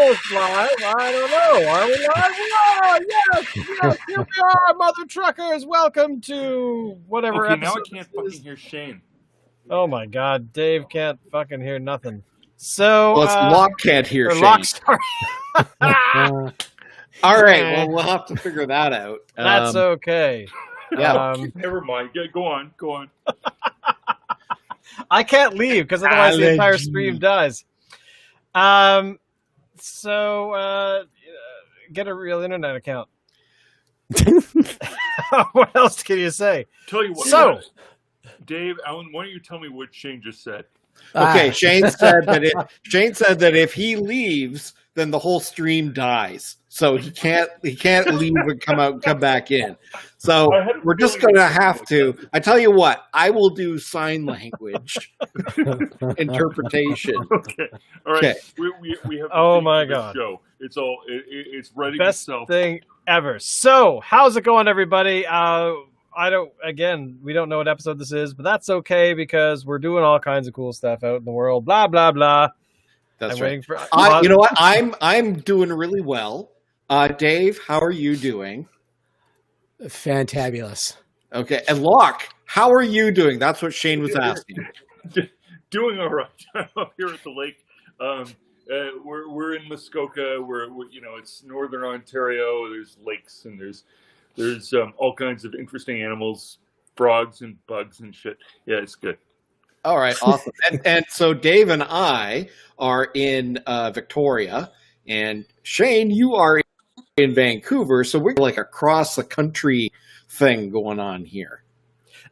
almost live. I don't know. Are we live? We are. Yes, here we are, mother truckers. Welcome to whatever Okay, episode now I can't fucking hear Shane. Oh my God, Dave can't fucking hear nothing. So, Locke can't hear Shane. Locke, sorry. All right, well, we'll have to figure that out. That's okay. Yeah. Never mind. Go on. I can't leave because otherwise the entire stream dies. So get a real internet account. What else can you say? Tell you what. So, Dave, Alan, why don't you tell me what Shane just said? Okay, Shane said that if he leaves, then the whole stream dies. So he can't leave and come back in. So we're just going to have to. I tell you what, I will do sign language interpretation. Okay, all right. Okay. We have. Oh my God! Show. It's ready. Best thing ever. So how's it going, everybody? We don't know what episode this is, but that's okay because we're doing all kinds of cool stuff out in the world. Blah blah blah. That's right. You know what? I'm doing really well. Dave, how are you doing? Fantabulous. Okay, and Locke, how are you doing? That's what Shane was asking. Doing all right. I'm up here at the lake. We're in Muskoka. We're it's northern Ontario. There's lakes and there's all kinds of interesting animals, frogs and bugs and shit. Yeah, it's good. All right, awesome. and so Dave and I are in Victoria, and Shane, you are in Vancouver. So we're like across the country thing going on here.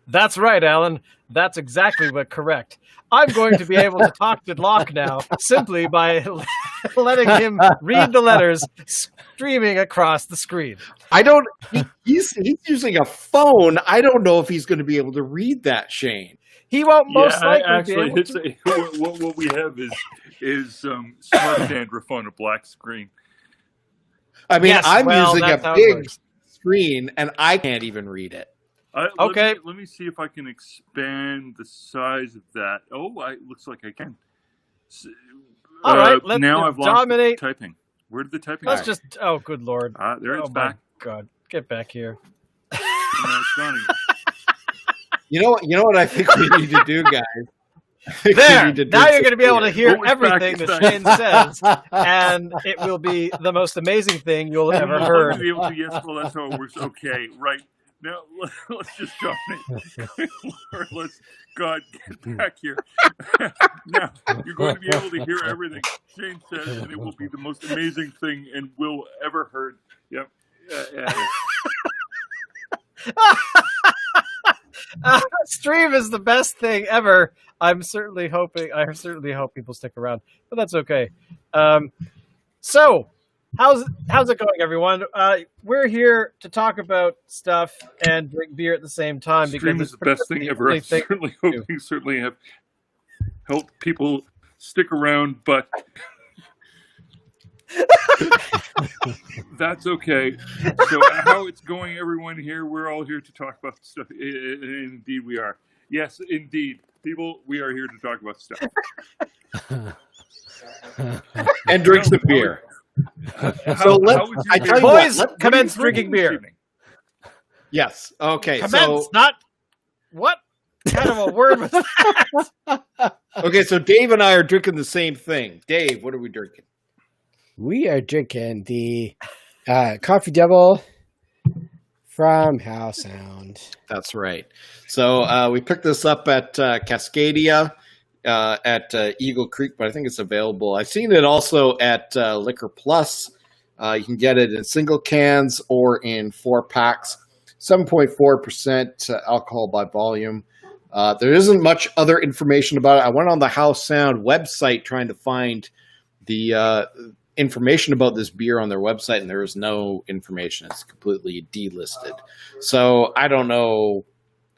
That's right, Alan. That's exactly correct. I'm going to be able to talk to Locke now simply by letting him read the letters streaming across the screen. He's using a phone. I don't know if he's going to be able to read that, Shane. He won't most likely actually, be able to. What we have is smart dandruff on a black screen. I mean, I'm using a big screen, and I can't even read it. Okay. Let me see if I can expand the size of that. Oh, it looks like I can. All right, let's now I've lost the typing. Where did the typing go? Let's just... Oh, good Lord. There it's back. My God. Get back here. No, it's gone again. You know what I think we need to do, guys? There! Now you're going to be able to hear everything that Shane says, and it will be the most amazing thing you'll ever heard. Yes, well, that's how it works. Okay, right. Now, let's just jump in. God, get back here. Now, you're going to be able to hear everything Shane says, and it will be the most amazing thing and will ever heard. Yep. Stream is the best thing ever. I certainly hope people stick around, but that's okay. So how's it going, everyone? We're here to talk about stuff and drink beer at the same time. Stream is the best thing ever. I certainly hope you certainly have helped people stick around, but that's okay. So how it's going, everyone here? We're all here to talk about stuff. Indeed, we are. Yes, indeed, people, we are here to talk about stuff and drink some beer. Boys, commence drinking beer. Yes. Okay. Commence, not what kind of a word was that? Okay, so Dave and I are drinking the same thing. Dave, what are we drinking? We are drinking the Coffee Devil from Howe Sound. That's right. So we picked this up at Cascadia at Eagle Creek, but I think it's available. I've seen it also at Liquor Plus. You can get it in single cans or in 4-packs. 7.4% alcohol by volume. There isn't much other information about it. I went on the Howe Sound website trying to find the information about this beer on their website, and there is no information. It's completely delisted. So I don't know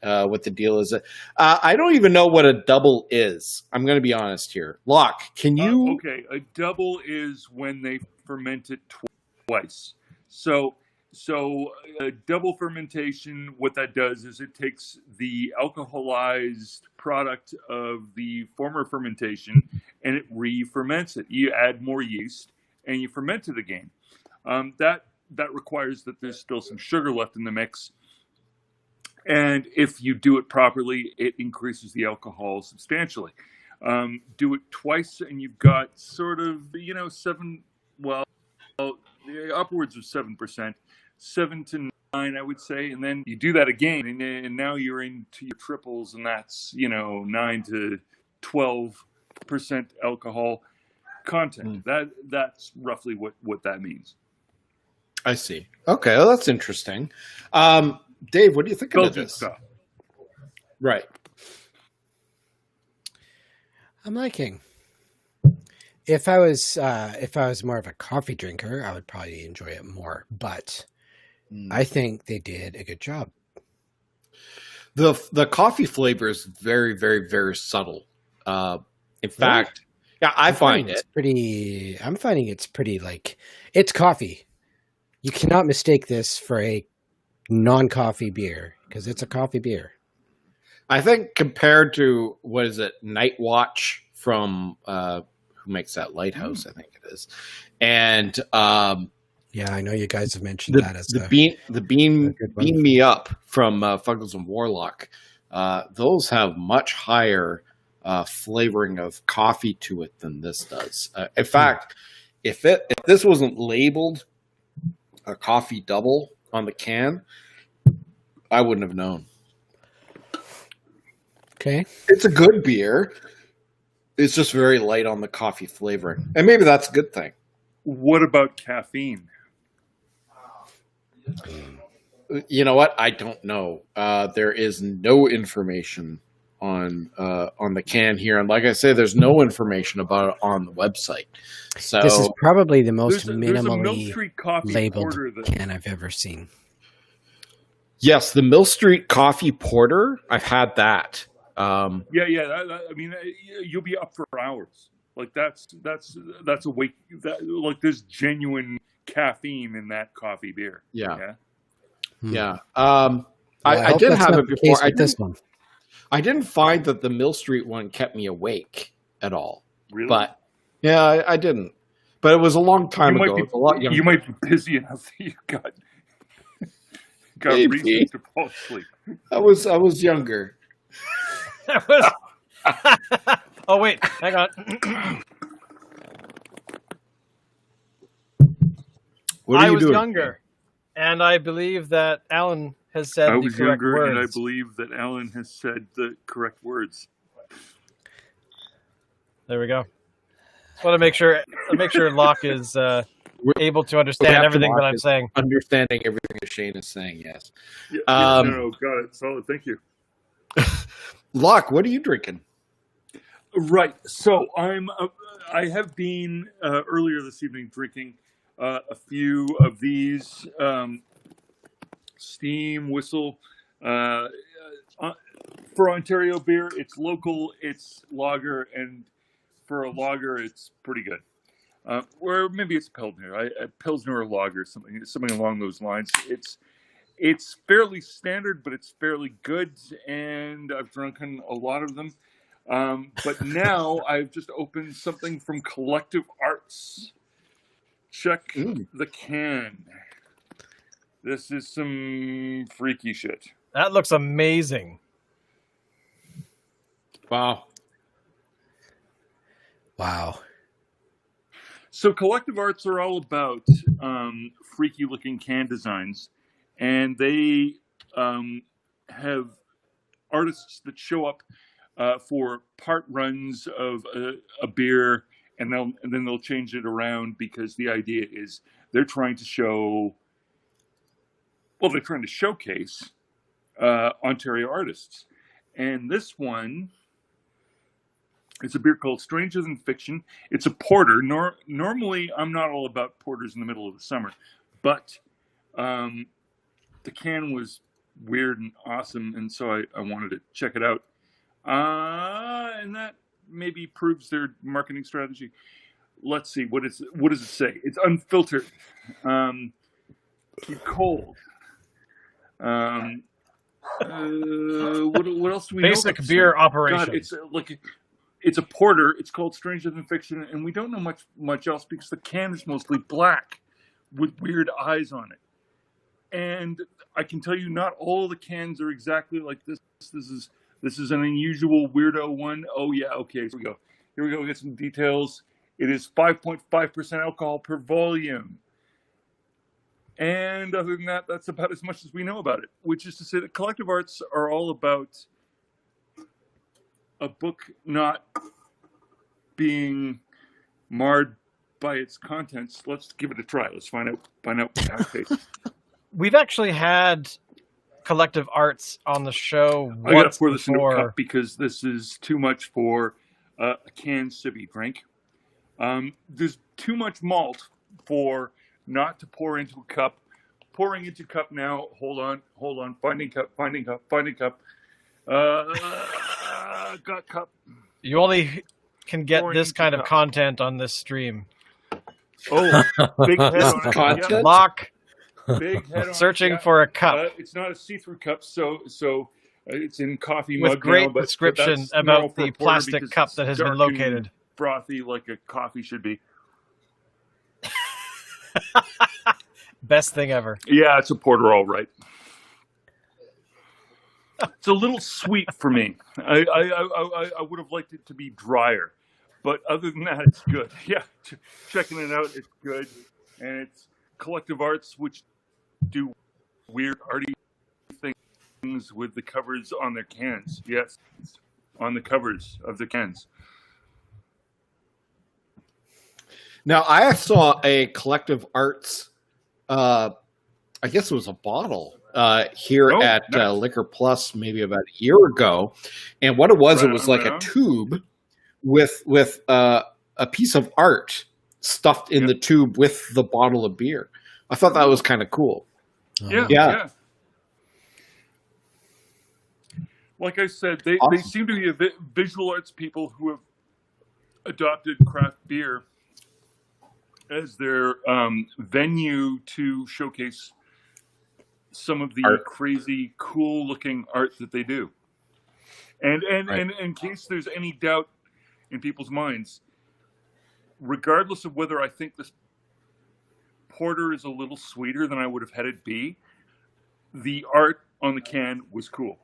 what the deal is. I don't even know what a double is. I'm going to be honest here. Locke, can you... Okay, a double is when they ferment it twice. So a double fermentation, what that does is it takes the alcoholized product of the former fermentation and it re-ferments it. You add more yeast and you ferment it again. That requires that there's still some sugar left in the mix. And if you do it properly, it increases the alcohol substantially. Do it twice, and you've got sort of, upwards of 7%, 7 to 9, I would say. And then you do that again, and now you're into your triples, and that's 9 to 12% alcohol content. That's roughly what that means. I see. Okay, well, that's interesting. Dave, what do you think of this Stuff. Right. I'm liking. If I was more of a coffee drinker, I would probably enjoy it more. But I think they did a good job. The coffee flavor is very, very, very subtle. In fact, yeah, I find it pretty. I'm finding it's pretty like it's coffee. You cannot mistake this for a non-coffee beer because it's a coffee beer. I think compared to what is it, Night Watch from who makes that Lighthouse? I think it is, and yeah, I know you guys have mentioned that as the beam me up from Fuggles and Warlock. Those have much higher flavoring of coffee to it than this does. In fact, if this wasn't labeled a coffee double on the can, I wouldn't have known. Okay. It's a good beer. It's just very light on the coffee flavoring. And maybe that's a good thing. What about caffeine? You know what? I don't know. There is no information on the can here. And like I say, there's no information about it on the website. So this is probably the most there's a minimally Mill Street coffee labeled porter that... can I've ever seen. Yes, the Mill Street Coffee Porter. I've had that. Yeah. I mean, you'll be up for hours. Like that's a wake. Like there's genuine caffeine in that coffee beer. Yeah. Yeah. Yeah. Well, I did have it before. I This one. didn't find that the Mill Street one kept me awake at all. Really? But yeah, I didn't. But it was a long time ago. It was a lot younger. You might be busy enough that you got Maybe. reason to fall asleep. I was younger. That was... Oh wait, hang on. What are I you was doing? younger, and I believe that Alan has said I the was correct younger, words. and I believe that Alan has said the correct words. There we go. Just want to make sure Locke is able to understand everything that I'm saying. Understanding everything that Shane is saying, yes. Yeah, no, got it. Solid. Thank you. Locke, what are you drinking? Right. So I have been earlier this evening drinking a few of these Steam Whistle for Ontario beer. It's local. It's lager, and for a lager, it's pretty good. Or maybe it's Pilsner, a Pilsner or lager, something along those lines. It's fairly standard, but it's fairly good, and I've drunken a lot of them. But now I've just opened something from Collective Arts. Check the can. This is some freaky shit. That looks amazing. Wow. So Collective Arts are all about freaky looking can designs, and they have artists that show up for part runs of a beer, and then they'll change it around because the idea is they're trying to showcase Ontario artists. And this one, it's a beer called Stranger Than Fiction. It's a porter. Normally, I'm not all about porters in the middle of the summer, but the can was weird and awesome, and so I wanted to check it out. And that maybe proves their marketing strategy. Let's see, what does it say? It's unfiltered, cold. What else do we know? Basic beer operations. God, it's like it's a porter. It's called Stranger Than Fiction, and we don't know much else because the can is mostly black with weird eyes on it. And I can tell you, not all the cans are exactly like this. This is an unusual weirdo one. Oh yeah, okay. Here we go. We get some details. It is 5.5% alcohol per volume. And other than that, that's about as much as we know about it, which is to say that collective arts are all about a book not being marred by its contents. Let's give it a try. Let's find out how it tastes. We've actually had collective arts on the show. I gotta pour this into a cup because this is too much for a canned sippy drink. There's too much malt for not to pour into a cup. Pouring into cup now. Hold on. Finding cup. Got cup. You only can get this kind of content on this stream. Oh, big head on it. Content? Yeah. Lock. Big head on Searching it. for a cup. It's not a see-through cup, so it's in coffee with mug great now, but description that's about normal for the a porter plastic because cup that it's has been dark and located. Frothy like a coffee should be. Best thing ever. Yeah, it's a porter, all right. It's a little sweet for me. I would have liked it to be drier, but other than that, it's good. Yeah, checking it out, it's good, and it's collective arts, which do weird arty things with the covers on their cans. Yes, on the covers of the cans. Now, I saw a collective arts, I guess it was a bottle here at nice. Liquor Plus maybe about a year ago. And what it was like a tube with a piece of art stuffed in the tube with the bottle of beer. I thought that was kind of cool. Yeah. Like I said, they seem to be visual arts people who have adopted craft beer as their venue to showcase some of the crazy, cool-looking art that they do. And in case there's any doubt in people's minds, regardless of whether I think this porter is a little sweeter than I would have had it be, the art on the can was cool.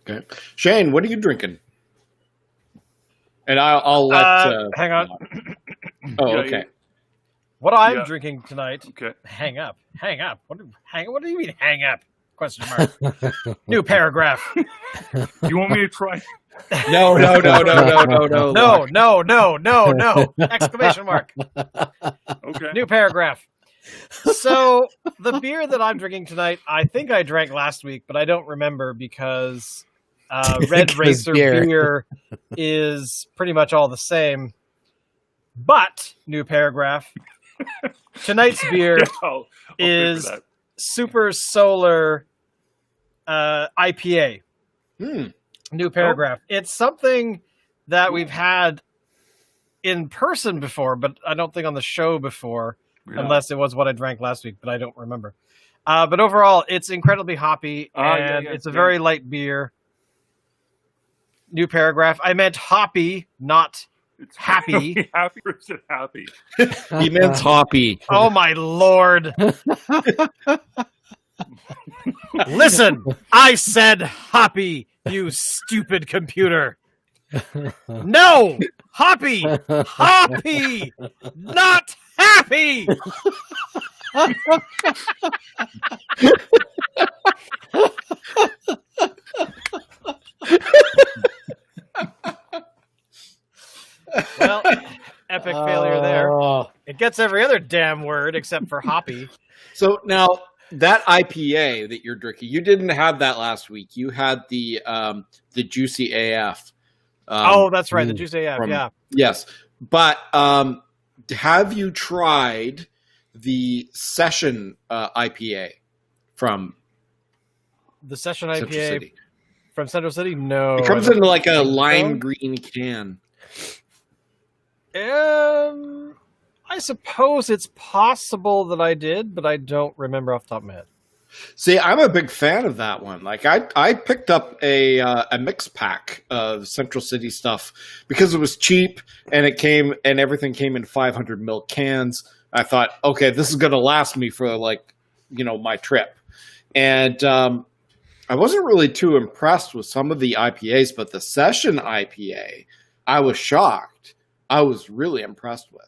Okay, Shane, what are you drinking? And I'll let. Hang on. Oh, okay. What I'm drinking tonight. Okay. Hang up. What do you mean hang up? Question mark. New paragraph. You want me to try? No. No. Exclamation mark. Okay. New paragraph. So the beer that I'm drinking tonight, I think I drank last week, but I don't remember because Red Racer beer is pretty much all the same. But, new paragraph, tonight's beer I'll is Super Solar IPA. New paragraph. It's something that we've had in person before, but I don't think on the show before, unless it was what I drank last week, but I don't remember. But overall, it's incredibly hoppy, and it's a very light beer. New paragraph. I meant hoppy, not happy. Happy or is it happy? He meant hoppy. Oh my Lord. Listen, I said hoppy, you stupid computer. No, hoppy, not happy. Well, epic failure there. It gets every other damn word except for hoppy. So now that IPA that you're drinking, you didn't have that last week. You had the Juicy AF. That's right, the Juicy AF. Yeah. Yes, but have you tried the Session IPA from the Session Central IPA City? From Central City? No. It comes in like a lime green can. I suppose it's possible that I did, but I don't remember off the top of my head. See, I'm a big fan of that one. Like I picked up a mix pack of Central City stuff because it was cheap and everything came in 500 ml cans. I thought, okay, this is going to last me for my trip. And I wasn't really too impressed with some of the IPAs, but the Session IPA, I was shocked. I was really impressed with.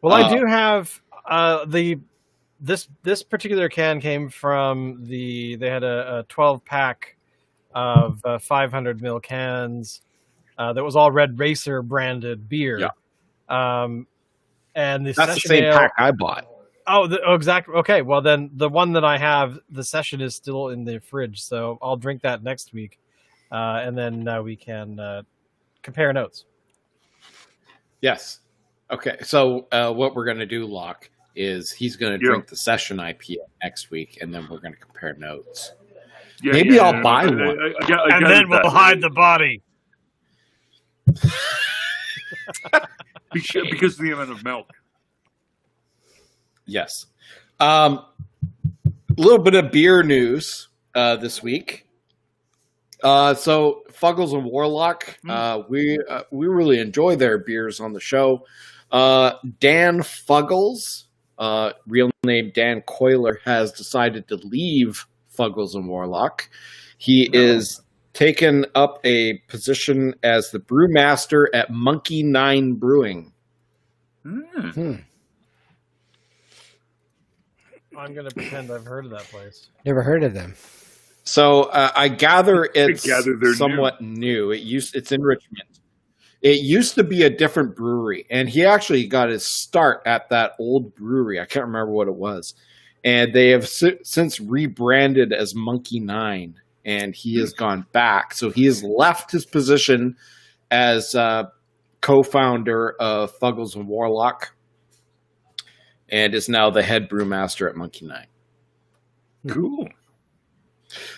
Well, I do have this particular can came from they had a 12 pack of 500 ml cans that was all Red Racer branded beer. Yeah. And that's the same pack I bought. Oh, exactly. Okay, well then the one that I have, the Session is still in the fridge, so I'll drink that next week, and then we can compare notes. Yes. Okay. So what we're going to do, Locke, is he's going to drink the Session IPA next week, and then we're going to compare notes. Yeah, maybe I'll buy one, and then we'll hide the body. Because of the amount of milk. Yes. A little bit of beer news this week. So Fuggles and Warlock, we really enjoy their beers on the show. Dan Fuggles, real name Dan Coiler, has decided to leave Fuggles and Warlock. He is taken up a position as the brewmaster at Monkey 9 Brewing. I'm going to pretend I've heard of that place. Never heard of them. So I gather it's somewhat new. It's in Richmond. It used to be a different brewery, and he actually got his start at that old brewery. I can't remember what it was. And they have since rebranded as Monkey 9, and he has gone back. So he has left his position as co-founder of Fuggles and Warlock and is now the head brewmaster at Monkey 9. Cool.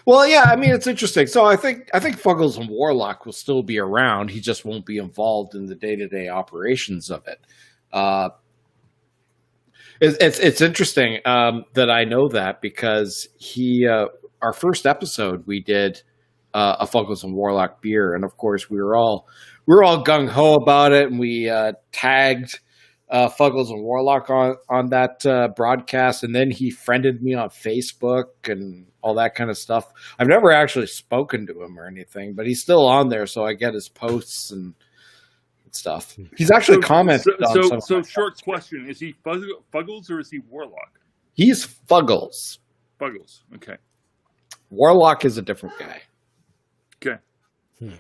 Well, yeah, I mean, it's interesting. So I think Fuggles and Warlock will still be around. He just won't be involved in the day-to-day operations of it. It's interesting that I know that because our first episode we did a Fuggles and Warlock beer, and of course we were all gung ho about it, and we tagged Fuggles and Warlock on that broadcast, and then he friended me on Facebook and all that kind of stuff. I've never actually spoken to him or anything, but he's still on there, so I get his posts and stuff. He's actually commented on some. So short question: is he Fuggles or is he Warlock? He's Fuggles. Fuggles. Okay. Warlock is a different guy. Okay. And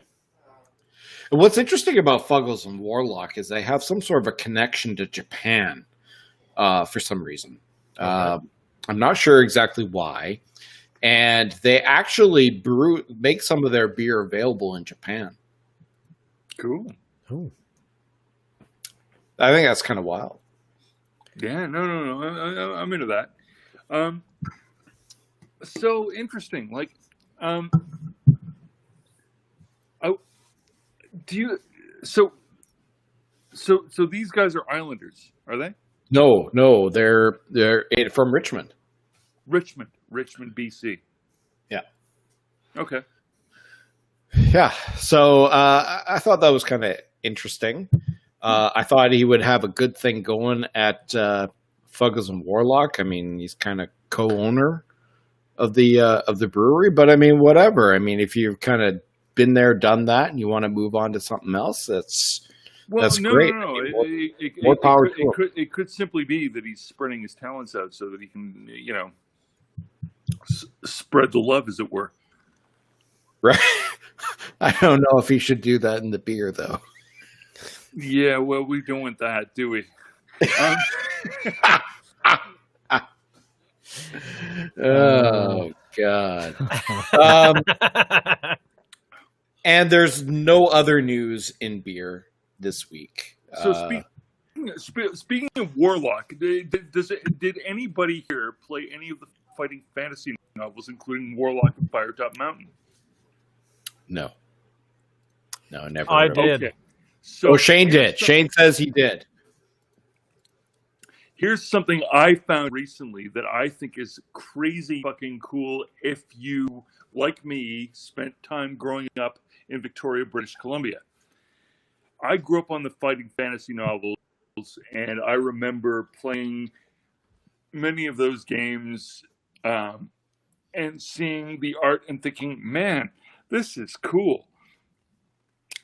what's interesting about Fuggles and Warlock is they have some sort of a connection to Japan for some reason. Okay. I'm not sure exactly why. And they actually make some of their beer available in Japan. Cool. Ooh. I think that's kind of wild. Yeah, no. I'm into that. So interesting. Like, So these guys are Islanders, are they? No, they're from Richmond. Richmond, BC. Yeah. Okay. Yeah. So I thought that was kind of interesting. I thought he would have a good thing going at Fuggles and Warlock. I mean, he's kind of co-owner of the brewery, but I mean, whatever. I mean, if you've kind of been there, done that, and you want to move on to something else, that's great. No. More power to him. It could simply be that he's spreading his talents out so that he can, spread the love, as it were. Right. I don't know if he should do that in the beer, though. Yeah, well, we don't want that, do we? Oh, God. And there's no other news in beer this week. So speaking of Warlock, did anybody here play any of the fighting fantasy novels, including Warlock and Firetop Mountain? No, never. I did. Okay. So Shane did. Shane says he did. Here's something I found recently that I think is crazy fucking cool if you, like me, spent time growing up in Victoria, British Columbia. I grew up on the fighting fantasy novels, and I remember playing many of those games and seeing the art and thinking, man, this is cool.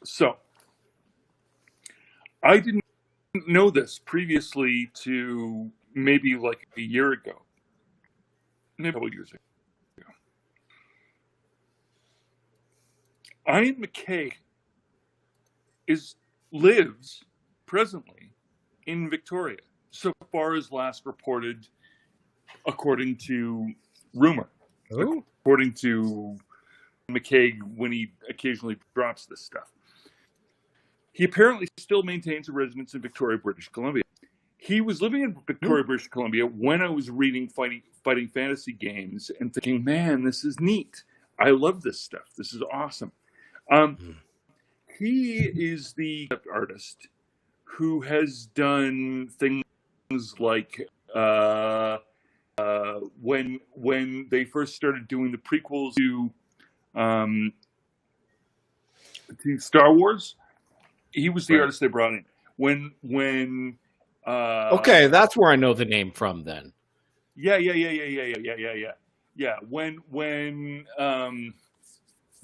So, I didn't know this previously to maybe like a year ago, maybe a couple years ago. Ian McKay lives presently in Victoria, so far as last reported, according to rumor. Ooh. According to McKay, when he occasionally drops this stuff. He apparently still maintains a residence in Victoria, British Columbia. He was living in Victoria, British Columbia when I was reading fighting fantasy games and thinking, man, this is neat. I love this stuff. This is awesome. He is the artist who has done things like when they first started doing the prequels to Star Wars. He was the artist they brought in. When okay, that's where I know the name from then. Yeah. When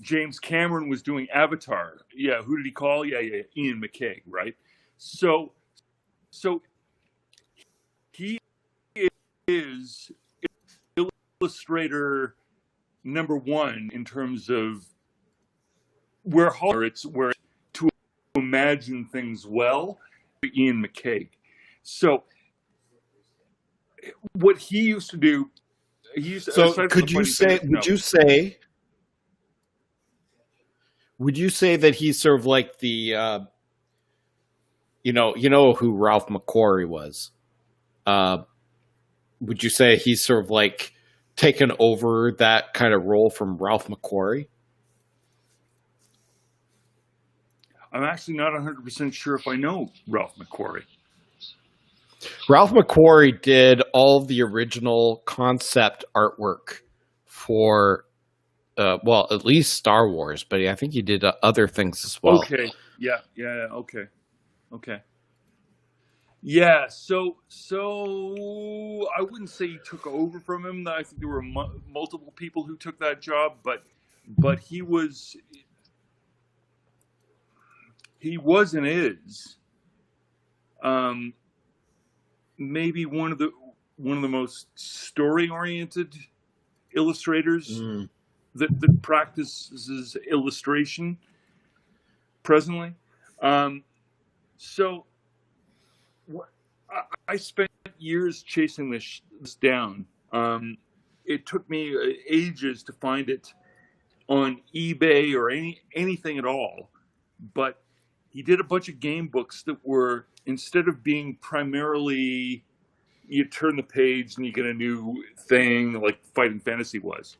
James Cameron was doing Avatar, who did he call? Ian McKay, right? So he is illustrator number one in terms of where to imagine things well. Ian McKay. So what he used to do, would you say that he's sort of like the you know who Ralph McQuarrie was? Would you say he's sort of like taken over that kind of role from Ralph McQuarrie? I'm actually not 100% sure if I know Ralph McQuarrie. Ralph McQuarrie did all the original concept artwork for, at least Star Wars, but I think he did other things as well. Okay. Yeah. Okay. Yeah. So I wouldn't say he took over from him. I think there were multiple people who took that job, but he was and is maybe one of the most story-oriented illustrators that practices illustration presently. So I spent years chasing this down. It took me ages to find it on eBay or anything at all, but he did a bunch of game books that were, instead of being primarily, you turn the page and you get a new thing like Fighting Fantasy was,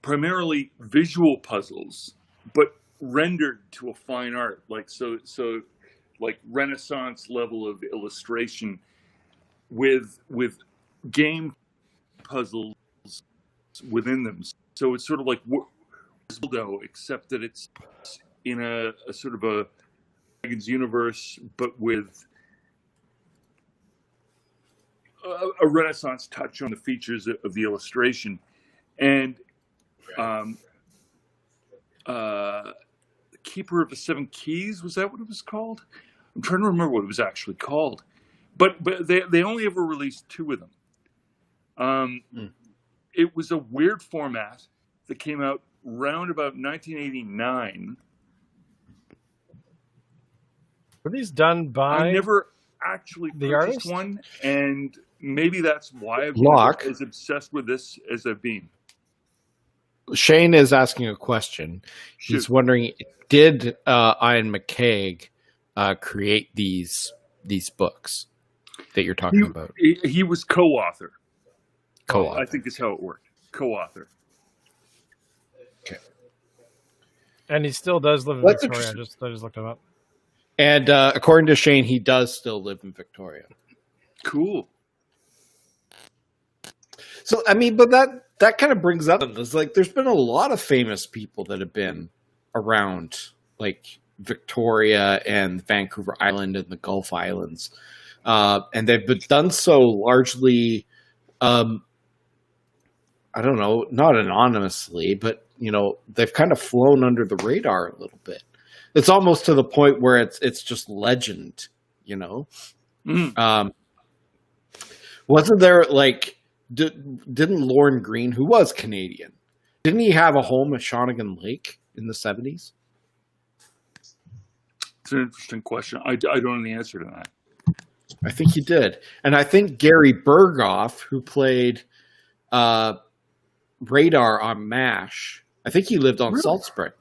primarily visual puzzles, but rendered to a fine art, like like Renaissance level of illustration with game puzzles within them. So it's sort of like Wildo, except that it's in a sort of a Dragon's universe, but with a Renaissance touch on the features of the illustration. And Keeper of the Seven Keys, was that what it was called? I'm trying to remember what it was actually called. But they only ever released two of them. It was a weird format that came out round about 1989. Were these done by? I never actually the purchased artist? one, and maybe that's why I've Locke. been as obsessed with this as I've been. Shane is asking a question. He's Shoot. wondering, did Ian McKay create these books that you're talking about? He was co-author. Co-author. I think is how it worked. Co-author. Okay. And he still does live in That's Victoria. I just looked him up. And according to Shane, he does still live in Victoria. Cool. So I mean, but that kind of brings up, it's like there's been a lot of famous people that have been around, like Victoria and Vancouver Island and the Gulf Islands, and they've been done so largely, I don't know, not anonymously, but they've kind of flown under the radar a little bit. It's almost to the point where it's just legend, Wasn't there like? Didn't Lorne Green, who was Canadian, didn't he have a home at Shawnigan Lake in the 70s? It's an interesting question. I don't know the answer to that. I think he did. And I think Gary Berghoff, who played Radar on MASH, I think he lived on Salt Spring.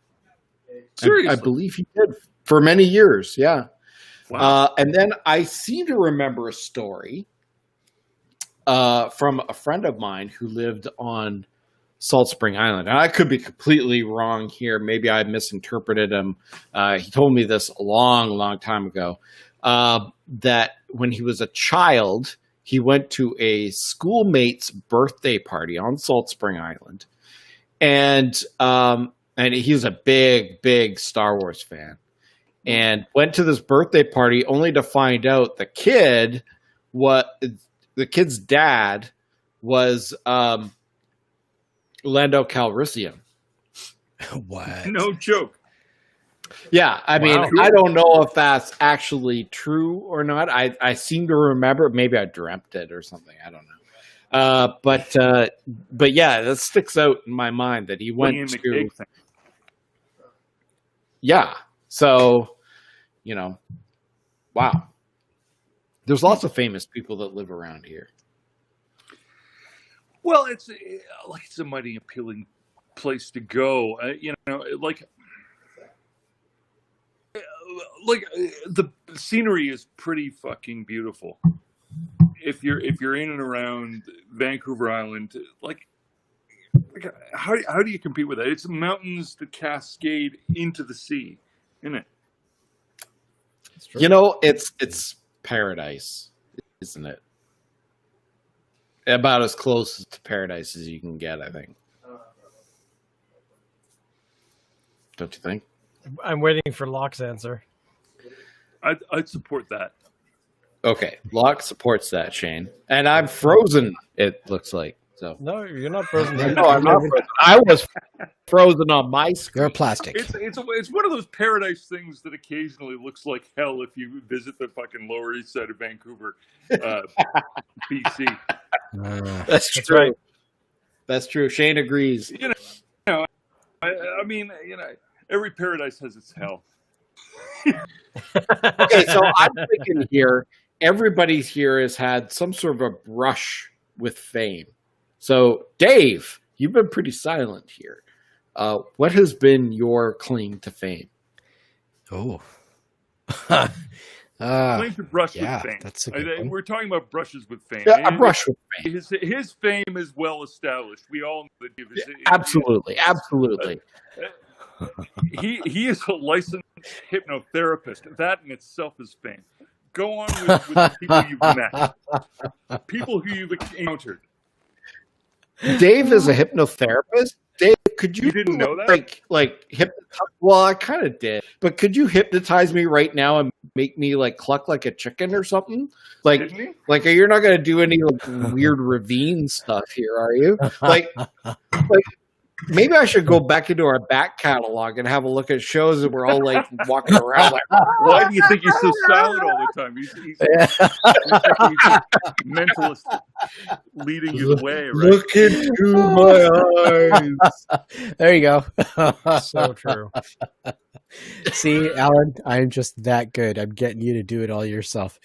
Seriously? I believe he did for many years, yeah. Wow. And then I seem to remember a story from a friend of mine who lived on Salt Spring Island. And I could be completely wrong here. Maybe I misinterpreted him. He told me this a long, long time ago, that when he was a child, he went to a schoolmate's birthday party on Salt Spring Island. And he was a big, big Star Wars fan. And went to this birthday party only to find out the kid's dad was Lando Calrissian. What? No joke. Yeah, I mean, Wow. I don't know if that's actually true or not. I seem to remember, maybe I dreamt it or something. I don't know. But yeah, that sticks out in my mind that he went William to. McCaig thing. Yeah, so wow. There's lots of famous people that live around here. Well, it's a mighty appealing place to go. The scenery is pretty fucking beautiful. If you're in and around Vancouver Island, how do you compete with that? It's mountains that cascade into the sea, isn't it? It's paradise, isn't it? About as close to paradise as you can get, I think. Don't you think? I'm waiting for Locke's answer. I'd support that. Okay, Locke supports that, Shane. And I'm frozen, it looks like. So No, you're not frozen. no, I'm not frozen. I was frozen on my screen. You're plastic. It's one of those paradise things that occasionally looks like hell if you visit the fucking Lower East Side of Vancouver, BC. That's That's true. right. That's true. Shane agrees. I mean, every paradise has its hell. Okay, so I'm thinking here, everybody here has had some sort of a brush with fame. So, Dave, you've been pretty silent here. What has been your claim to fame? Oh. Claim to brush yeah, with fame. that's a good one. We're talking about brushes with fame. Yeah, a brush with fame. His fame is well established. We all know that Dave is. Absolutely, absolutely. He is a licensed hypnotherapist. That in itself is fame. Go on with the people you've met, people who you've encountered. Dave is a hypnotherapist. Dave, could you didn't know that? like hypnotize? Well, I kind of did, but could you hypnotize me right now and make me like cluck like a chicken or something? Didn't he? Like you're not going to do any like weird ravine stuff here, are you? Like maybe I should go back into our back catalog and have a look at shows that we're all like walking around like. Why do you think he's so silent all the time? He's mentalist leading you the way, right? Look into my eyes. There you go. So true. See, Alan, I'm just that good. I'm getting you to do it all yourself.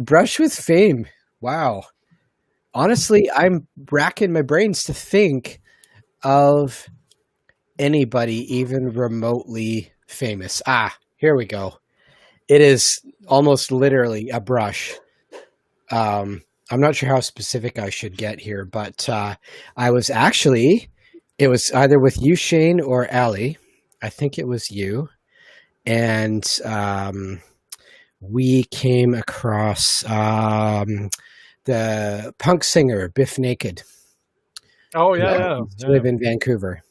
Brush with fame. Wow. Honestly, I'm racking my brains to think of anybody even remotely famous. Here we go. It is almost literally a brush. I'm not sure how specific I should get here, but it was either with you, Shane, or Allie. I think it was you. And we came across the punk singer Biff Naked. Oh yeah, Used to live in Vancouver.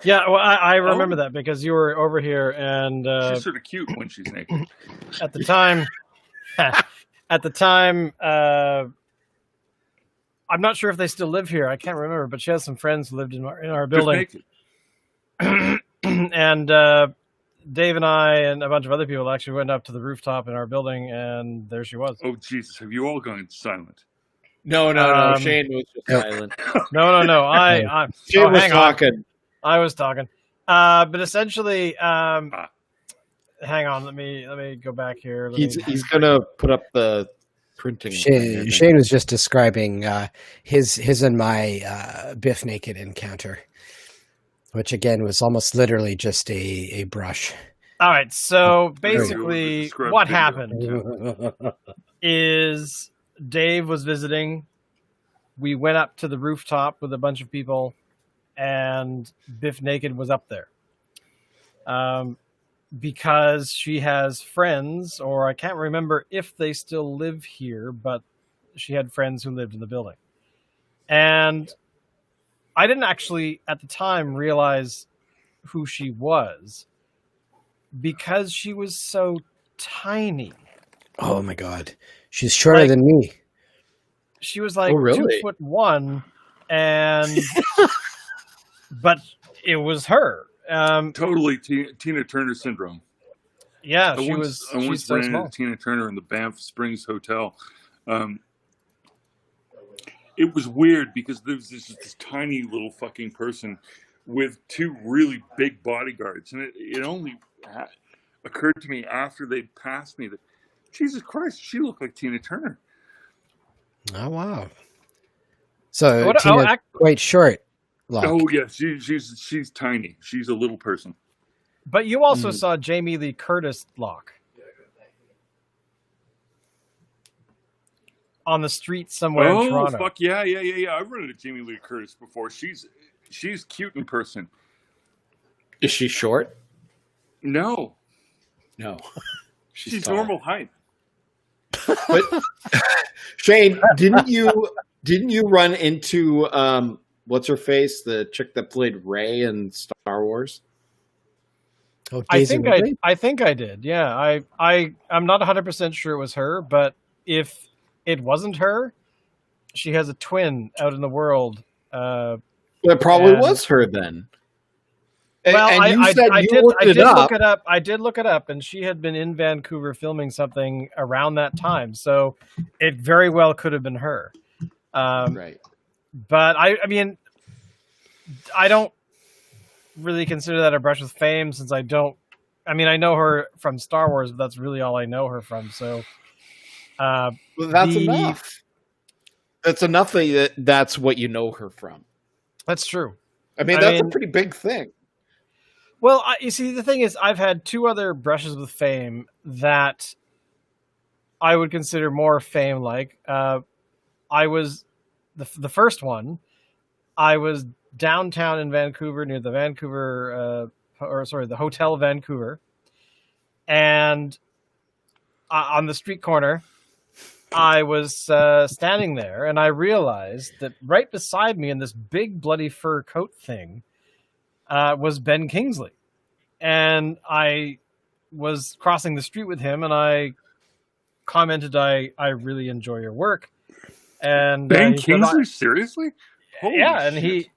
Yeah, well, I remember that because you were over here, and she's sort of cute when she's naked. At the time, I'm not sure if they still live here. I can't remember, but she has some friends who lived in our building. And Dave and I and a bunch of other people actually went up to the rooftop in our building, and there she was. Oh Jesus! Have you all gone silent? No. Shane was just silent. No. Shane was talking. I was talking. But essentially, hang on. Let me go back here. He's gonna put up the printing. Shane was just describing his and my Biff Naked encounter, which again was almost literally just a brush. All right. So basically, what happened is Dave was visiting. We went up to the rooftop with a bunch of people, and Biff Naked was up there. Because she has friends, or I can't remember if they still live here, but she had friends who lived in the building. And I didn't actually, at the time, realize who she was because she was so tiny. Oh, my God. She's shorter than me. She was like 2'1", and but it was her. Totally Tina Turner syndrome. Yeah, I once she's so ran small. into Tina Turner in the Banff Springs Hotel. It was weird because there was this tiny little fucking person with two really big bodyguards, and it only occurred to me after they passed me that Jesus Christ, she looked like Tina Turner. Oh wow! So Tina's quite short. Look. Oh yeah, she's tiny. She's a little person. But you also saw Jamie Lee Curtis Locke on the street somewhere in Toronto. Oh fuck yeah! I've run into Jamie Lee Curtis before. She's cute in person. Is she short? No. She's normal height. But Shane, didn't you run into what's her face, the chick that played Rey in Star Wars? Oh, I think I did. Yeah, I'm not 100% sure it was her, but if it wasn't her, she has a twin out in the world. It probably was her then. Well, and I did look it up. I did look it up, and she had been in Vancouver filming something around that time, so it very well could have been her. Right. But I mean, I don't really consider that a brush with fame, since I know her from Star Wars, but that's really all I know her from. So well, that's enough. That's enough that's what you know her from. That's true. I mean, that's a pretty big thing. Well, you see, the thing is, I've had two other brushes with fame that I would consider more fame-like. I was the first one. I was downtown in Vancouver near the the Hotel Vancouver, and on the street corner, I was standing there, and I realized that right beside me in this big bloody fur coat thing was Ben Kingsley. And I was crossing the street with him, and I commented, I really enjoy your work. And Ben Kingsley, seriously? Holy shit.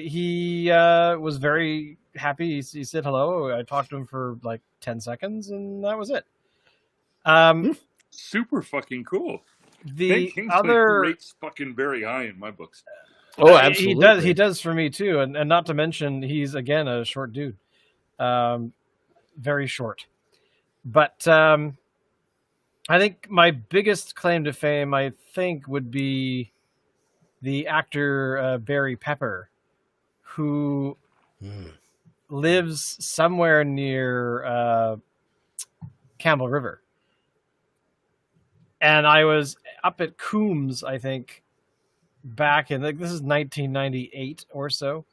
He was very happy. He said hello. I talked to him for like 10 seconds, and that was it. Super fucking cool. The Ben Kingsley other rates fucking very high in my books. Oh, absolutely. He does for me too, and not to mention he's again a short dude, very short. But I think my biggest claim to fame, would be the actor Barry Pepper, who lives somewhere near Campbell River. And I was up at Coombs, I think, back in this is 1998 or so,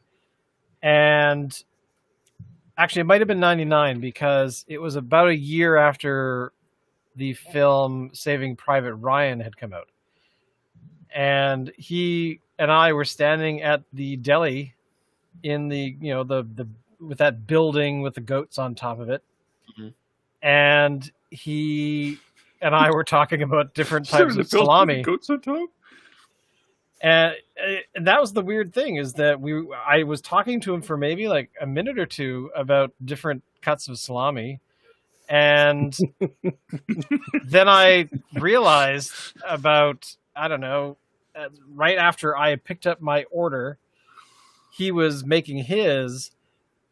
and Actually, it might have been 99 because it was about a year after the film Saving Private Ryan had come out. And he and I were standing at the deli in the, the with that building with the goats on top of it. Mm-hmm. And he and I were talking about different types of salami. Goats on top? And that was the weird thing, is that I was talking to him for maybe like a minute or two about different cuts of salami. And then I realized about, I don't know, right after I had picked up my order, he was making his.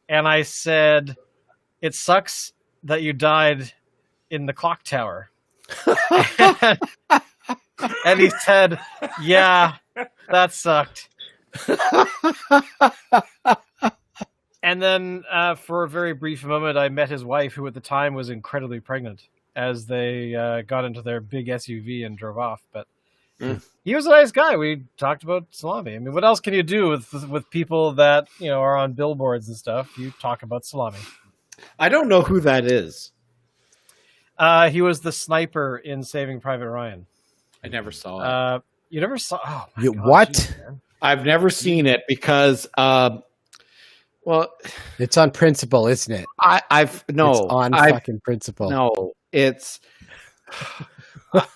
And I said, "It sucks that you died in the clock tower." And he said, "Yeah, that sucked." And then for a very brief moment, I met his wife, who at the time was incredibly pregnant, as they got into their big SUV and drove off. But he was a nice guy. We talked about salami. I mean, what else can you do with people that are on billboards and stuff? You talk about salami. I don't know who that is. He was the sniper in Saving Private Ryan. I never saw it. You never saw? Oh, my God, what? geez, man. I've never seen it because, well, It's on principle, isn't it? I've no. It's on fucking principle. No, it's.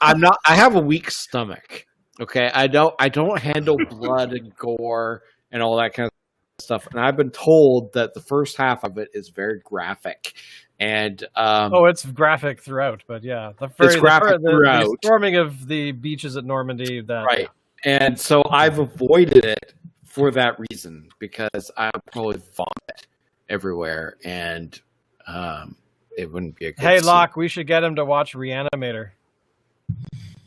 I'm not. I have a weak stomach. Okay, I don't handle blood and gore and all that kind of stuff. And I've been told that the first half of it is very graphic. And it's graphic throughout, but yeah, the storming of the beaches at Normandy. Right, and so I've avoided it for that reason, because I would probably vomit everywhere, and it wouldn't be a good Hey, scene. Locke, we should get him to watch Reanimator.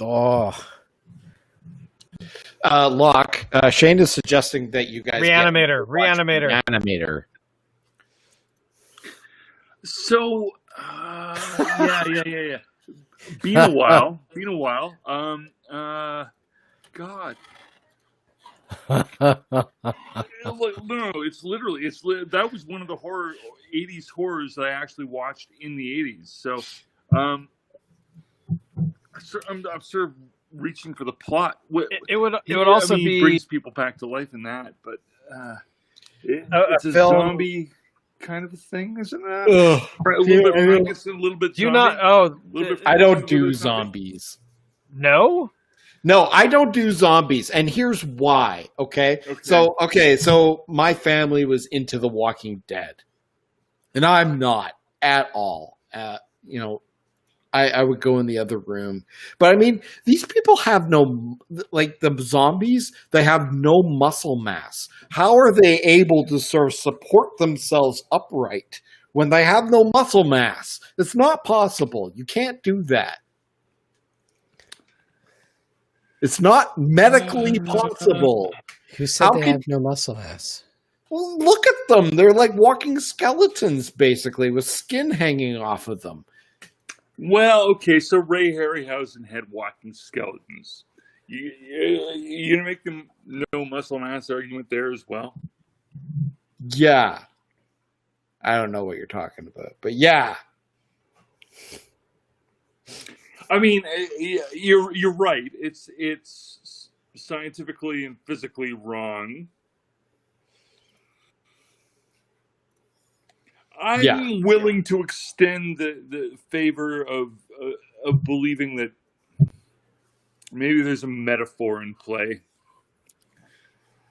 Oh, Locke, Shane is suggesting that you guys Reanimator. Reanimator. So, yeah. Been a while. God. No, it's literally that was one of the 80s horrors that I actually watched in the 80s. So, I'm sort of reaching for the plot. It would also be brings people back to life in that, but it's a film. zombie kind of a thing, isn't it? A little bit. Do you not? I don't do zombies. No, I don't do zombies, and here's why. Okay. So my family was into The Walking Dead, and I'm not at all. I would go in the other room, but I mean, these people have the zombies. They have no muscle mass. How are they able to sort of support themselves upright when they have no muscle mass? It's not possible. You can't do that. It's not medically possible. Who said they have no muscle mass? Well, look at them. They're like walking skeletons, basically, with skin hanging off of them. Well, okay, so Ray Harryhausen had walking skeletons. You gonna make them no muscle mass argument there as well? Yeah. I don't know what you're talking about, but yeah. I mean, you're right. It's scientifically and physically wrong. I'm willing to extend the favor of believing that maybe there's a metaphor in play.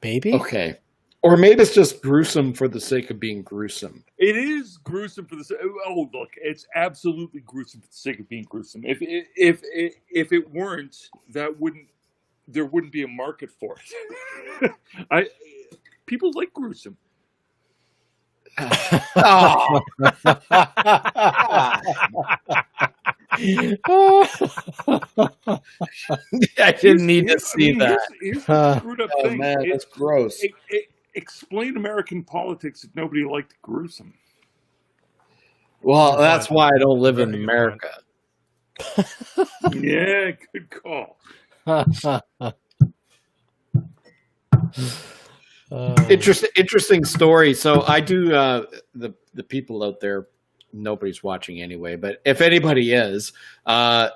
Maybe? Okay. Or maybe it's just gruesome for the sake of being gruesome. It is gruesome for the sake. Oh, look, it's absolutely gruesome for the sake of being gruesome. If it weren't, there wouldn't be a market for it. People like gruesome. Oh. I didn't need to see that. Here's the screwed up thing. Man, that's gross. Explain American politics if nobody liked gruesome. Well, that's why I don't live in America. Yeah, good call. Interesting story. So I do the the people out there, nobody's watching anyway, but if anybody is, I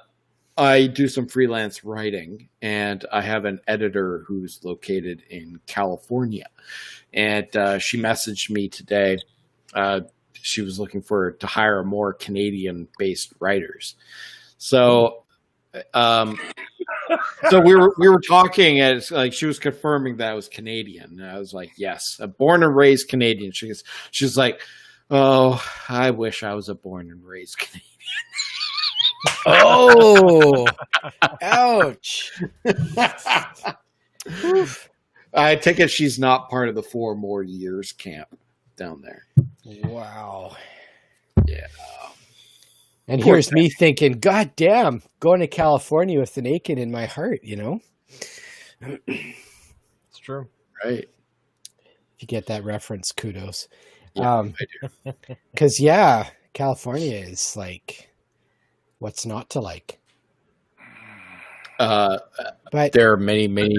do some freelance writing, and I have an editor who's located in California, and she messaged me today. She was looking to hire more Canadian-based writers. So, so we were talking, and it's like she was confirming that I was Canadian. And I was like, yes, a born and raised Canadian. She's like, oh, I wish I was a born and raised Canadian. Oh, ouch. I take it she's not part of the 4 more years camp down there. Wow. Yeah. And here's me thinking, God damn, going to California with an aching in my heart, you know? It's true. Right. If you get that reference, kudos. Yeah, I do. Because, yeah, California is like, what's not to like? But there are many, many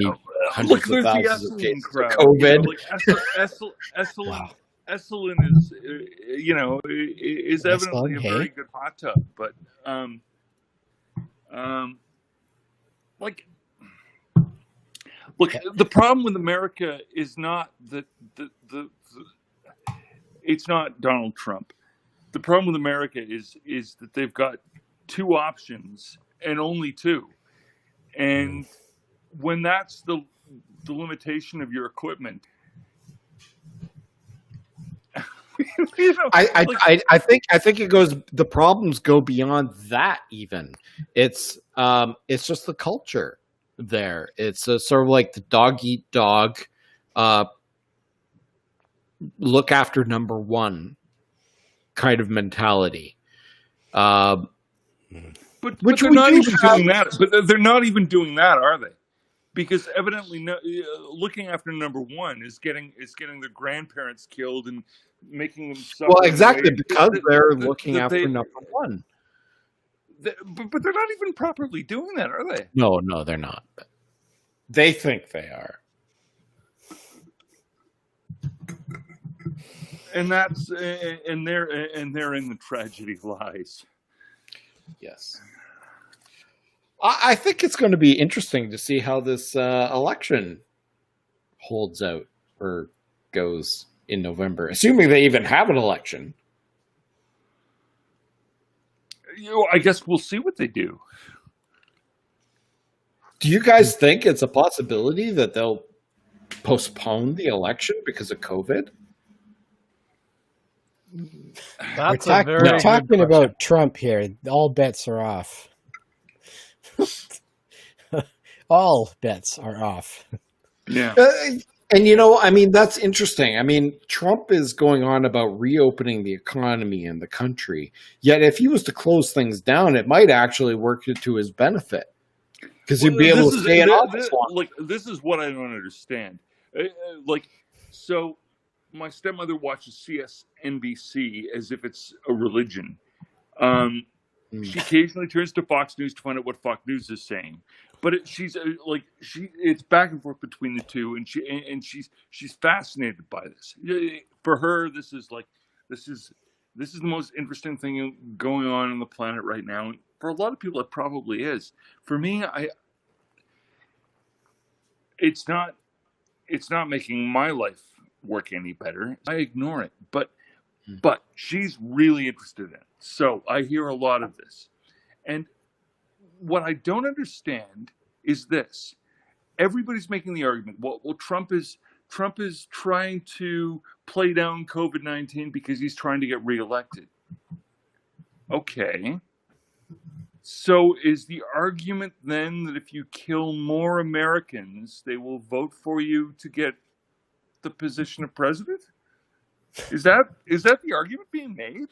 hundreds of thousands of cases of COVID. Wow. Esalen is, is evidently a very good hot tub, but look, the problem with America is not that it's not Donald Trump. The problem with America is that they've got 2 options and only 2, and when that's the limitation of your equipment. I think it goes. The problems go beyond that. Even it's just the culture there. It's sort of like the dog eat dog. Look after number one kind of mentality. But they're not even doing that. But they're not even doing that, are they? Because evidently, looking after number one is getting their grandparents killed and making them suffer. Well, exactly, because they're looking after number one. But they're not even properly doing that, are they? No, they're not. They think they are. And that's and therein the tragedy lies. Yes. I think it's going to be interesting to see how this election holds out or goes in November, assuming they even have an election. I guess we'll see what they do. Do you guys think it's a possibility that they'll postpone the election because of COVID? We're talking about Trump here. All bets are off. All bets are off. Yeah. And that's interesting. Trump is going on about reopening the economy and the country. Yet if he was to close things down, it might actually work to his benefit. Because he'd be able to stay in office longer. This is what I don't understand. So my stepmother watches CNBC as if it's a religion. She occasionally turns to Fox News to find out what Fox News is saying, but it's back and forth between the two, and she's fascinated by this. For her, this is the most interesting thing going on the planet right now. And for a lot of people, it probably is. For me, it's not making my life work any better. I ignore it, but she's really interested in it. So I hear a lot of this. And what I don't understand is this. Everybody's making the argument, well, Trump is trying to play down COVID-19 because he's trying to get reelected. Okay. So is the argument then that if you kill more Americans, they will vote for you to get the position of president? Is that the argument being made?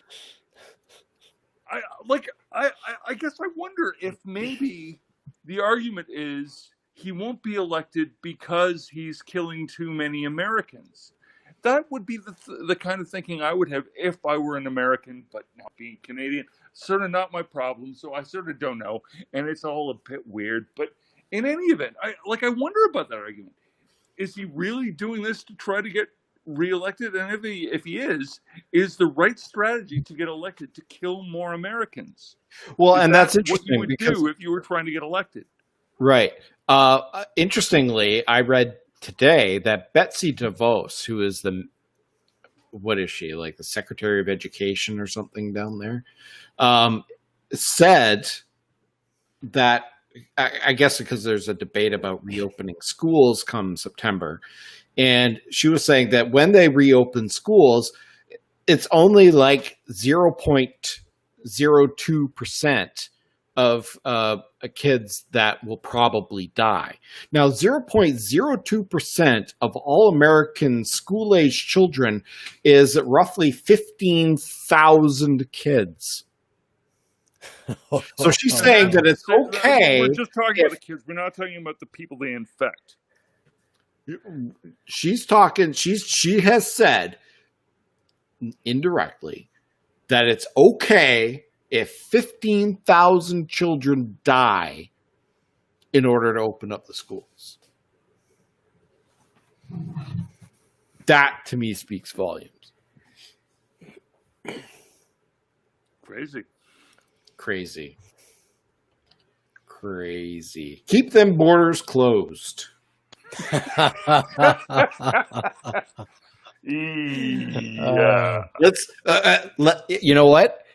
I guess I wonder if maybe the argument is he won't be elected because he's killing too many Americans. That would be the kind of thinking I would have if I were an American, but not being Canadian. Sort of not my problem, so I sort of don't know, and it's all a bit weird. But in any event, I wonder about that argument. Is he really doing this to try to get reelected? And if he is the right strategy to get elected to kill more Americans? Well, Is and that that's interesting what you would do if you were trying to get elected? Right. Interestingly, I read today that Betsy DeVos, who is what is she, like the Secretary of Education or something down there, said that, I guess because there's a debate about reopening schools come September, and she was saying that when they reopen schools, it's only like 0.02% of kids that will probably die. Now, 0.02% of all American school-age children is roughly 15,000 kids. So she's saying that it's okay. We're just talking about the kids. We're not talking about the people they infect. She's talking. She has said indirectly that it's okay if 15,000 children die in order to open up the schools. That, to me, speaks volumes. Crazy. Keep them borders closed. Yeah. Let's. You know what?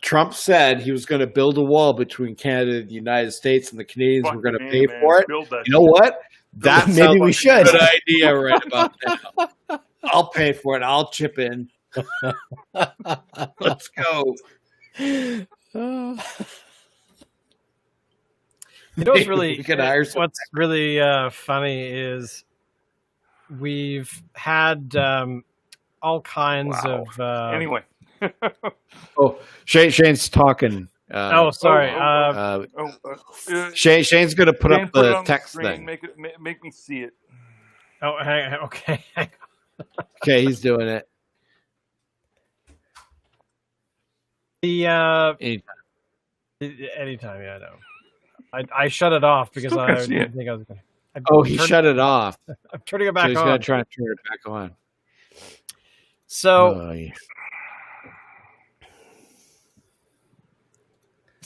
Trump said he was going to build a wall between Canada and the United States, and the Canadians were going to pay for it. You know what? That maybe we should. Good idea right about now. I'll pay for it. I'll chip in. Let's go. You know what's really funny is we've had all kinds of anyway. Oh, Shane's talking. Sorry. Shane's going to put up the text thing. Make me see it. Oh, okay. Okay, he's doing it. Anytime, yeah, I know. I shut it off because I didn't think I was going to. He shut it off. I'm turning it back on. He's going to try and turn it back on. So,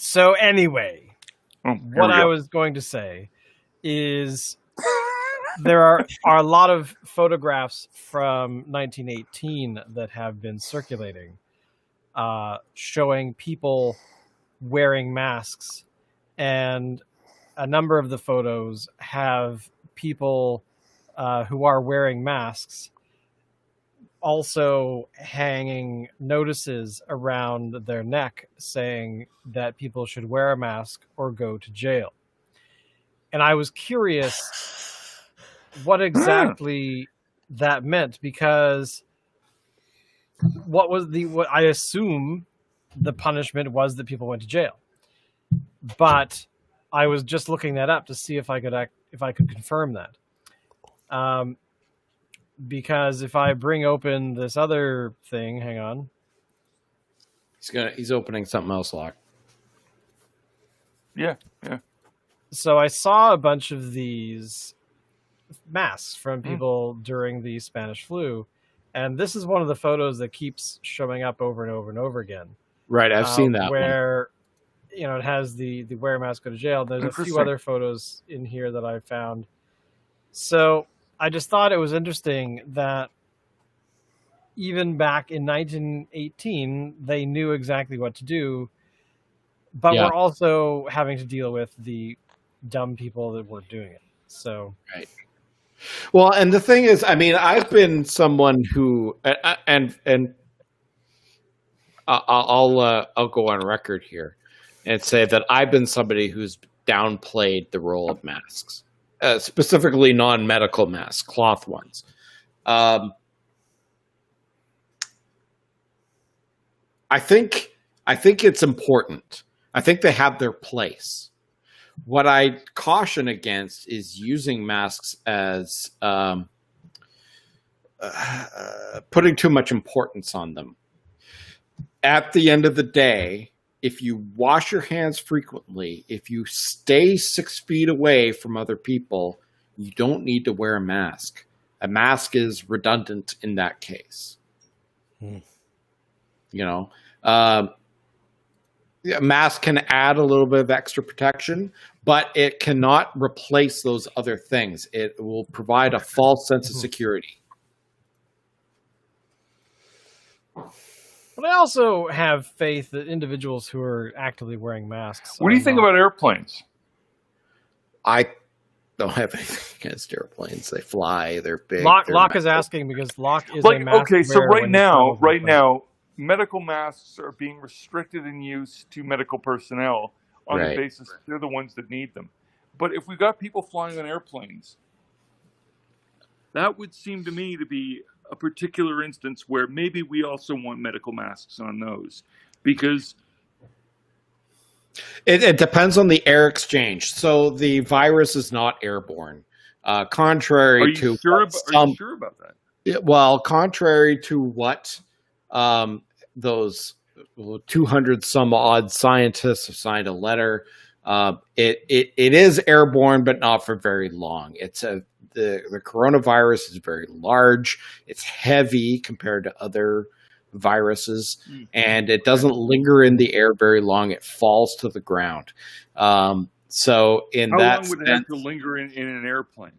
So anyway, what I was going to say is there are a lot of photographs from 1918 that have been circulating, showing people wearing masks, and a number of the photos have people who are wearing masks also hanging notices around their neck saying that people should wear a mask or go to jail. And I was curious what exactly that meant, because what I assume the punishment was that people went to jail. But I was just looking that up to see if I could confirm that. Because if I bring open this other thing, hang on. He's opening something else, Locke. Yeah. So I saw a bunch of these masks from people during the Spanish flu, and this is one of the photos that keeps showing up over and over and over again. Right, I've seen that where it has the wear a mask, go to jail. There's a few other photos in here that I found. So I just thought it was interesting that even back in 1918, they knew exactly what to do, but we're also having to deal with the dumb people that were doing it. So, right. Well, and the thing is, I mean, I've been someone who, and I'll go on record here and say that I've been somebody who's downplayed the role of masks. Specifically non-medical masks, cloth ones. I think it's important. I think they have their place. What I caution against is using masks as putting too much importance on them. At the end of the day, if you wash your hands frequently, if you stay 6 feet away from other people, you don't need to wear a mask. A mask is redundant in that case. You know, a mask can add a little bit of extra protection, but it cannot replace those other things. It will provide a false sense of security. But I also have faith that individuals who are actively wearing masks. What do you think about airplanes? I don't have anything against airplanes. They fly. They're big. Locke is asking because Locke is a mask okay. So wearer right now, medical masks are being restricted in use to medical personnel on the basis that they're the ones that need them. But if we got people flying on airplanes, that would seem to me to be a particular instance where maybe we also want medical masks on those, because it depends on the air exchange. So the virus is not airborne. Contrary are you to sure about that? Well, contrary to what those 200 some odd scientists have signed a letter. It is airborne, but not for very long. The coronavirus is very large. It's heavy compared to other viruses, and it doesn't linger in the air very long. It falls to the ground. So in how that long would it have to linger in an airplane?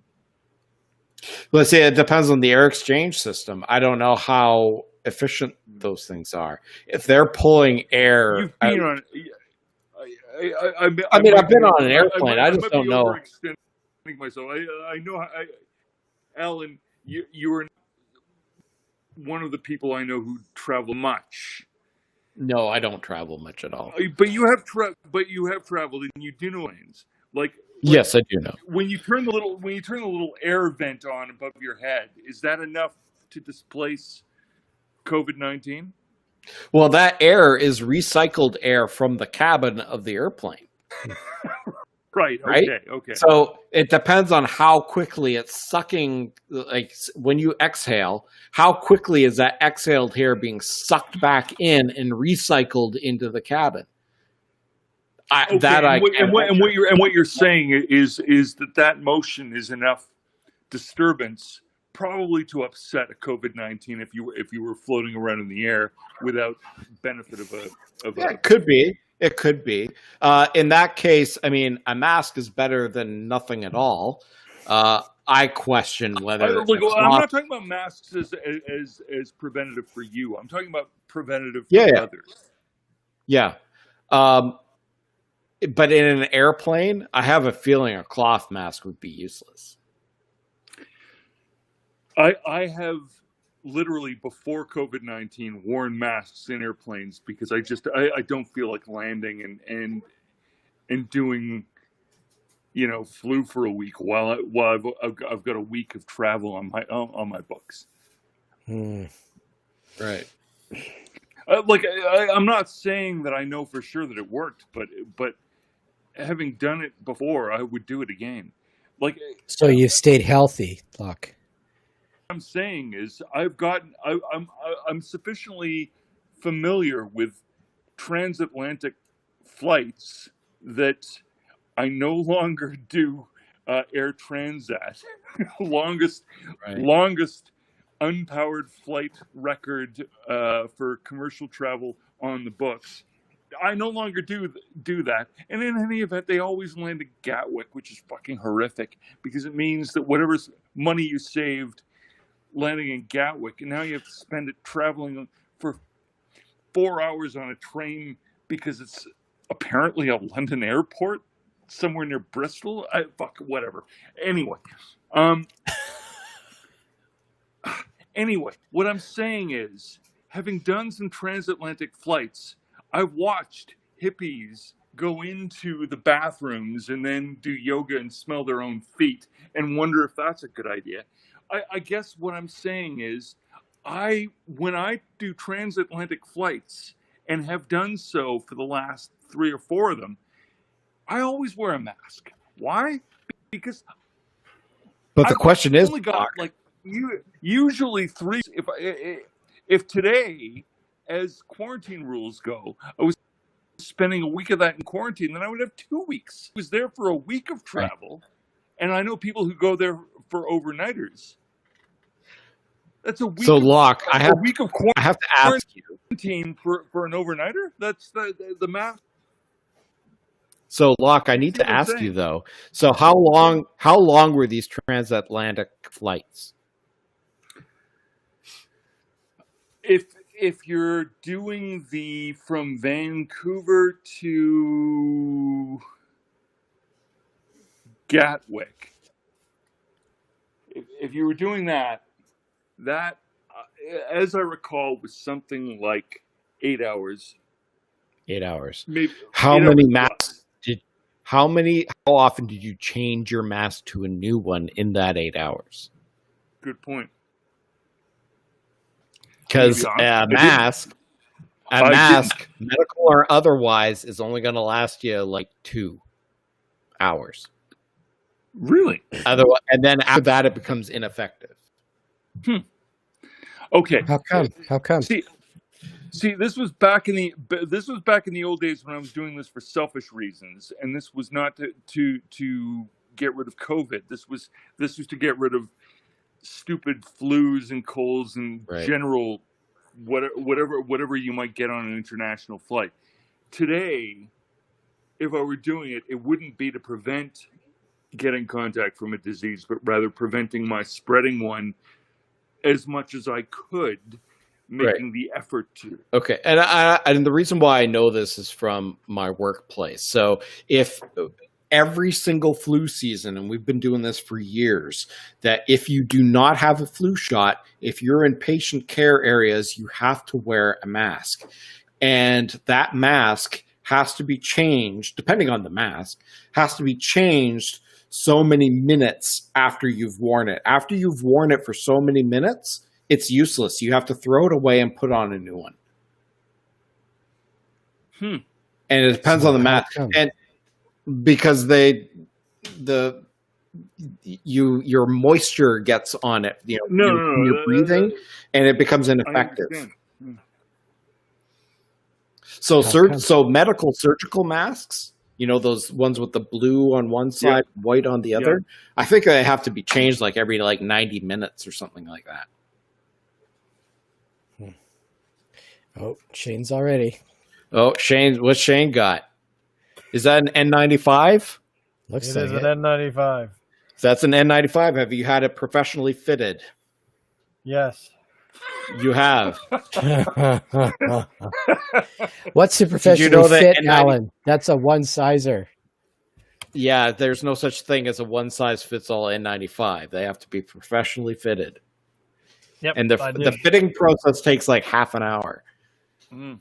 Let's say it depends on the air exchange system. I don't know how efficient those things are. If they're pulling air, You've been on. I've been on an airplane. I just don't know. Myself. I know. Alan, you are one of the people I know who travel much. No, I don't travel much at all. But you have traveled, and you do know lanes. Yes, I do know. When you turn the little air vent on above your head, is that enough to displace COVID-19? Well, that air is recycled air from the cabin of the airplane. Right. Okay. So it depends on how quickly it's sucking. Like when you exhale, how quickly is that exhaled air being sucked back in and recycled into the cabin? What you're saying is that motion is enough disturbance probably to upset a COVID-19 if you were floating around in the air without benefit of a. It could be. It could be. In that case, I mean, a mask is better than nothing at all. I question whether. I'm not talking about masks as preventative for you. I'm talking about preventative for others. Yeah. But in an airplane, I have a feeling a cloth mask would be useless. I have literally before COVID-19 worn masks in airplanes because I don't feel like landing and doing, flew for a week while I've got a week of travel on my books. Right. I'm not saying that I know for sure that it worked, but having done it before, I would do it again. So you've stayed healthy, Locke. What I'm saying is I'm sufficiently familiar with transatlantic flights that I no longer do Air Transat. longest unpowered flight record for commercial travel on the books. I no longer do that. And in any event, they always land at Gatwick, which is fucking horrific because it means that whatever money you saved landing in Gatwick, and now you have to spend it traveling for 4 hours on a train because it's apparently a London airport somewhere near Bristol. Whatever. Anyway, what I'm saying is, having done some transatlantic flights, I've watched hippies go into the bathrooms and then do yoga and smell their own feet and wonder if that's a good idea. I guess what I'm saying is, when I do transatlantic flights and have done so for the last 3 or 4 of them, I always wear a mask. Why? Because the question is, only got usually 3. If today, as quarantine rules go, I was spending a week of that in quarantine, then I would have 2 weeks. I was there for a week of travel, and I know people who go there for overnighters. That's a week. So, Locke, I have to ask you. Quarantine for an overnighter. That's the math. So, Locke, I need to ask you though. So, how long were these transatlantic flights? If you're doing the from Vancouver to Gatwick, if you were doing that, as I recall, was something like 8 hours. 8 hours. Maybe. How many masks how often did you change your mask to a new one in that 8 hours? Good point. Because a mask, medical or otherwise, is only going to last you like 2 hours. Really? Otherwise, and then after that, it becomes ineffective. Okay. How come? See, this was back in the old days when I was doing this for selfish reasons, and this was not to get rid of COVID. This was to get rid of stupid flus and colds and general whatever you might get on an international flight. Today, if I were doing it, it wouldn't be to prevent getting contact from a disease, but rather preventing my spreading one as much as I could, making the effort to. Okay, and the reason why I know this is from my workplace. So if every single flu season, and we've been doing this for years, that if you do not have a flu shot, if you're in patient care areas, you have to wear a mask. And that mask has to be changed, depending on the mask, has to be changed so many minutes after you've worn it. After you've worn it for so many minutes, it's useless. You have to throw it away and put on a new one. And it depends on the mask. And because your moisture gets on it, you're breathing, and it becomes ineffective. So medical surgical masks, those ones with the blue on one side, white on the other, I think they have to be changed like every 90 minutes or something like that. Oh, Shane's already. Oh, what's Shane got? Is that an N95? Looks like it is an N95. That's an N95. Have you had it professionally fitted? Yes. You have. What's a professionally fit, Alan? That's a one-sizer. Yeah, there's no such thing as a one-size-fits-all N95. They have to be professionally fitted. Yep, and the fitting process takes like half an hour. I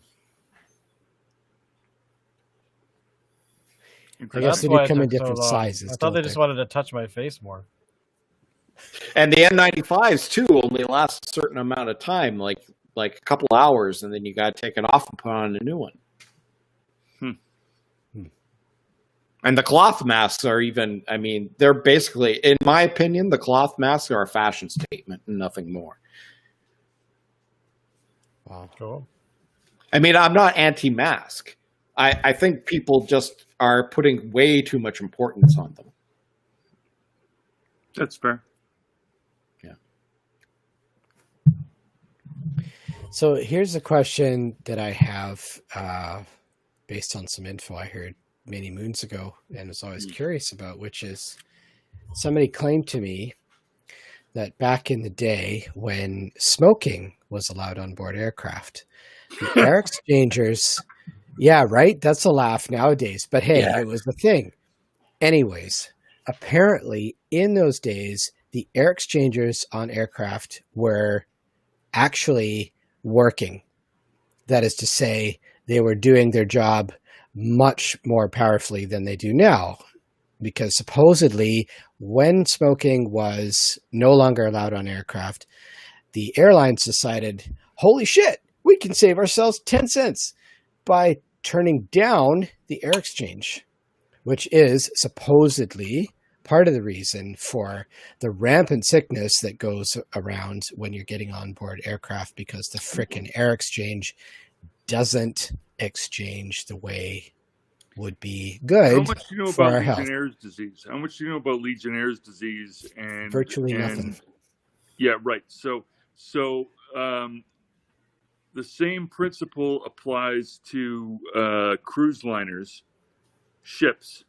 guess they come in different sizes. I thought they just wanted to touch my face more. And the N95s too only last a certain amount of time, like a couple hours, and then you got to take it off and put on a new one. And the cloth masks are they're basically, in my opinion, the cloth masks are a fashion statement and nothing more. Wow. Cool. I'm not anti-mask. I think people just are putting way too much importance on them. That's fair. Yeah. So here's a question that I have based on some info I heard many moons ago and was always curious about, which is somebody claimed to me that back in the day when smoking was allowed on board aircraft, the air exchangers, yeah, right? That's a laugh nowadays, but hey, it was the thing. Anyways, apparently in those days, the air exchangers on aircraft were actually working. That is to say, they were doing their job much more powerfully than they do now, because supposedly when smoking was no longer allowed on aircraft, the airlines decided, holy shit, we can save ourselves 10 cents by turning down the air exchange, which is supposedly part of the reason for the rampant sickness that goes around when you're getting on board aircraft, because the frickin' air exchange doesn't exchange the way would be good. How much do you know about Legionnaire's disease? How much do you know about Legionnaire's disease? And virtually nothing. Yeah, right. So So the same principle applies to cruise liners, ships,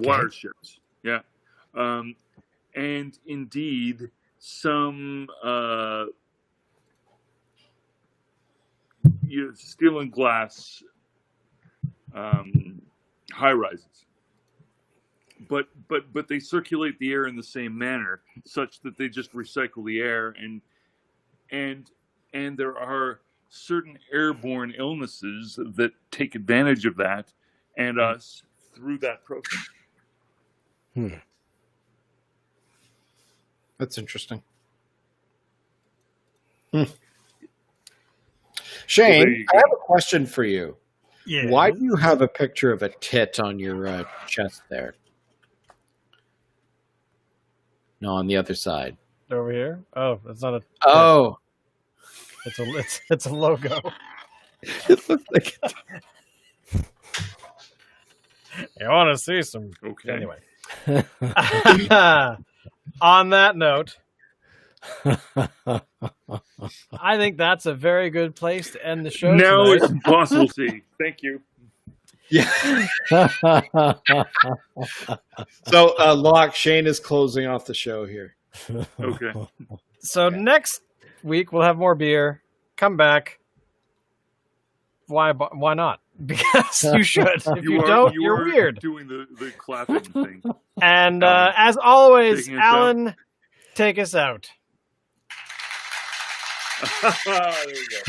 water ships. Yeah. And indeed, some steel and glass high rises. But they circulate the air in the same manner, such that they just recycle the air, and there are certain airborne illnesses that take advantage of that and us through that process. That's interesting. Shane, I have a question for you. Yeah. Why do you have a picture of a tit on your chest there? No, on the other side. Over here? Oh, it's not a. Oh, It's a logo. it looks like it. You want to see some? Okay. Anyway. On that note, I think that's a very good place to end the show. Now tonight. it's impossible to see. Thank you. Yeah. So, Locke, Shane is closing off the show here. Okay. So next week we'll have more beer. Come back. Why not? Because you should. If you don't, you're weird. Doing the clapping thing. And as always, Taking us Alan, take us out. There we go.